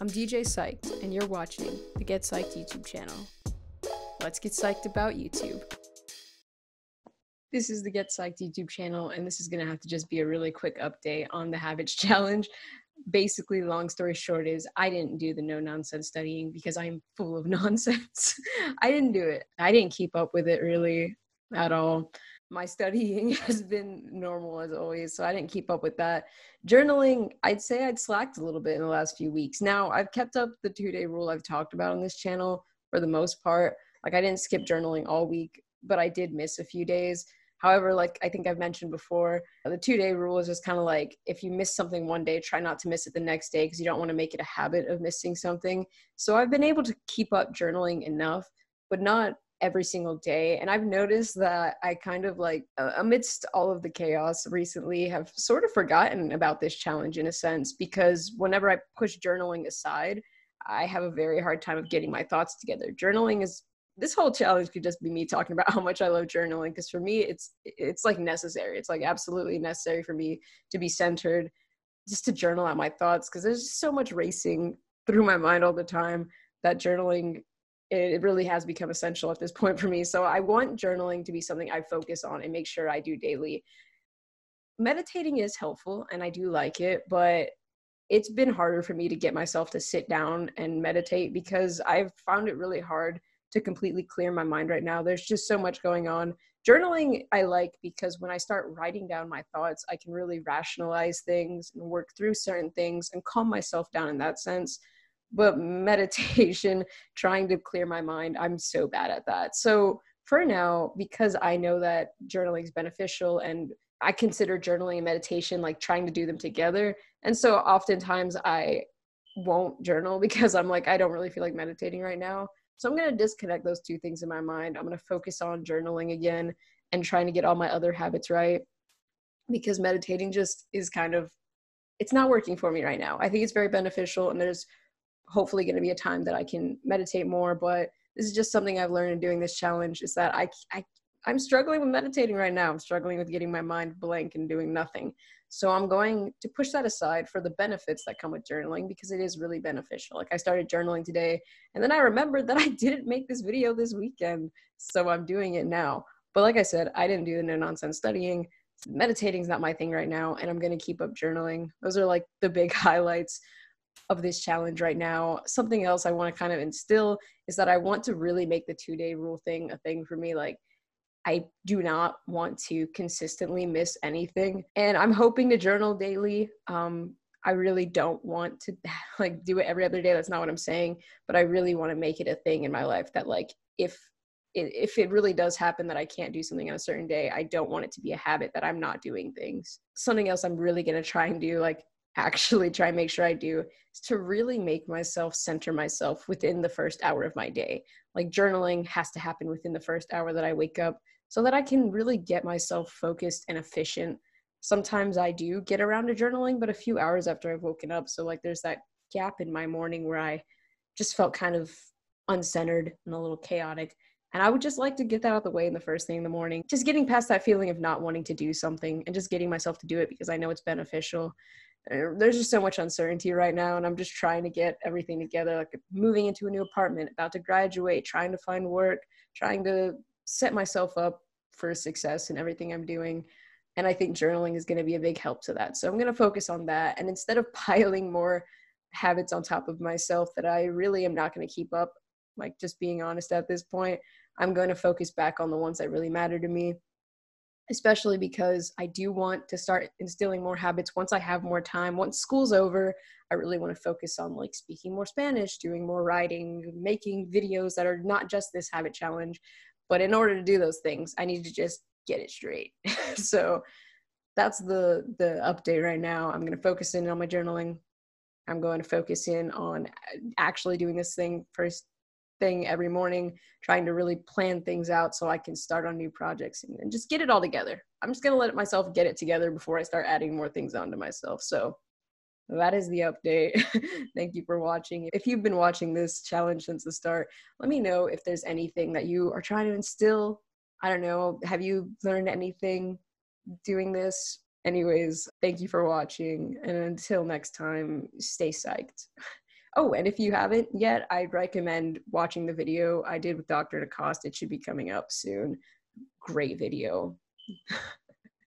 I'm DJ Psyched, and you're watching the Get Psyched YouTube channel. Let's get psyched about YouTube. This is the Get Psyched YouTube channel, and this is going to have to just be a really quick update on the Habits Challenge. Basically, long story short is I didn't do the no-nonsense studying because I'm full of nonsense. I didn't do it. I didn't keep up with it really at all. My studying has been normal as always, so I didn't keep up with that. Journaling, I'd say I'd slacked a little bit in the last few weeks. Now, I've kept up the 2-day rule I've talked about on this channel for the most part. Like, I didn't skip journaling all week, but I did miss a few days. However, like I think I've mentioned before, the 2-day rule is just kind of like, if you miss something one day, try not to miss it the next day because you don't want to make it a habit of missing something. So I've been able to keep up journaling enough, but not every single day. And I've noticed that I kind of like, amidst all of the chaos recently, have sort of forgotten about this challenge in a sense, because whenever I push journaling aside, I have a very hard time of getting my thoughts together. This whole challenge could just be me talking about how much I love journaling, because for me, it's like necessary. It's like absolutely necessary for me to be centered, just to journal out my thoughts, because there's just so much racing through my mind all the time that journaling, it really has become essential at this point for me. So I want journaling to be something I focus on and make sure I do daily. Meditating is helpful and I do like it, but it's been harder for me to get myself to sit down and meditate because I've found it really hard to completely clear my mind right now. There's just so much going on. Journaling I like because when I start writing down my thoughts, I can really rationalize things and work through certain things and calm myself down in that sense. But meditation, trying to clear my mind, I'm so bad at that. So for now, because I know that journaling is beneficial and I consider journaling and meditation like trying to do them together. And so oftentimes I won't journal because I'm like, I don't really feel like meditating right now. So I'm going to disconnect those two things in my mind. I'm going to focus on journaling again and trying to get all my other habits right, because meditating just is it's not working for me right now. I think it's very beneficial and there's hopefully going to be a time that I can meditate more, but this is just something I've learned in doing this challenge, is that I'm struggling with meditating right now. I'm struggling with getting my mind blank and doing nothing. So I'm going to push that aside for the benefits that come with journaling, because it is really beneficial. Like, I started journaling today and then I remembered that I didn't make this video this weekend. So I'm doing it now. But like I said, I didn't do the no nonsense studying. Meditating is not my thing right now, and I'm going to keep up journaling. Those are like the big highlights of this challenge right now. Something else I want to kind of instill is that I want to really make the 2-day rule thing a thing for me. Like, I do not want to consistently miss anything, and I'm hoping to journal daily. I really don't want to like do it every other day. That's not what I'm saying, but I really want to make it a thing in my life that, like, if it really does happen that I can't do something on a certain day, I don't want it to be a habit that I'm not doing things. Something else I'm really going to try and do, like actually try and make sure I do, is to really make myself center myself within the first hour of my day. Like, journaling has to happen within the first hour that I wake up so that I can really get myself focused and efficient. Sometimes I do get around to journaling, but a few hours after I've woken up. So like, there's that gap in my morning where I just felt kind of uncentered and a little chaotic. And I would just like to get that out of the way in the first thing in the morning. Just getting past that feeling of not wanting to do something and just getting myself to do it because I know it's beneficial. There's just so much uncertainty right now, and I'm just trying to get everything together, like moving into a new apartment, about to graduate, trying to find work, trying to set myself up for success in everything I'm doing. And I think journaling is going to be a big help to that. So I'm going to focus on that. And instead of piling more habits on top of myself that I really am not going to keep up, like just being honest at this point, I'm going to focus back on the ones that really matter to me, especially because I do want to start instilling more habits once I have more time. Once school's over, I really want to focus on like speaking more Spanish, doing more writing, making videos that are not just this habit challenge. But in order to do those things, I need to just get it straight. So that's the update right now. I'm going to focus in on my journaling. I'm going to focus in on actually doing this first thing every morning, trying to really plan things out so I can start on new projects and just get it all together. I'm just going to let myself get it together before I start adding more things onto myself. So that is the update. Thank you for watching. If you've been watching this challenge since the start, let me know if there's anything that you are trying to instill. I don't know. Have you learned anything doing this? Anyways, thank you for watching. And until next time, stay psyched. Oh, and if you haven't yet, I'd recommend watching the video I did with Dr. DeCoste. It should be coming up soon. Great video.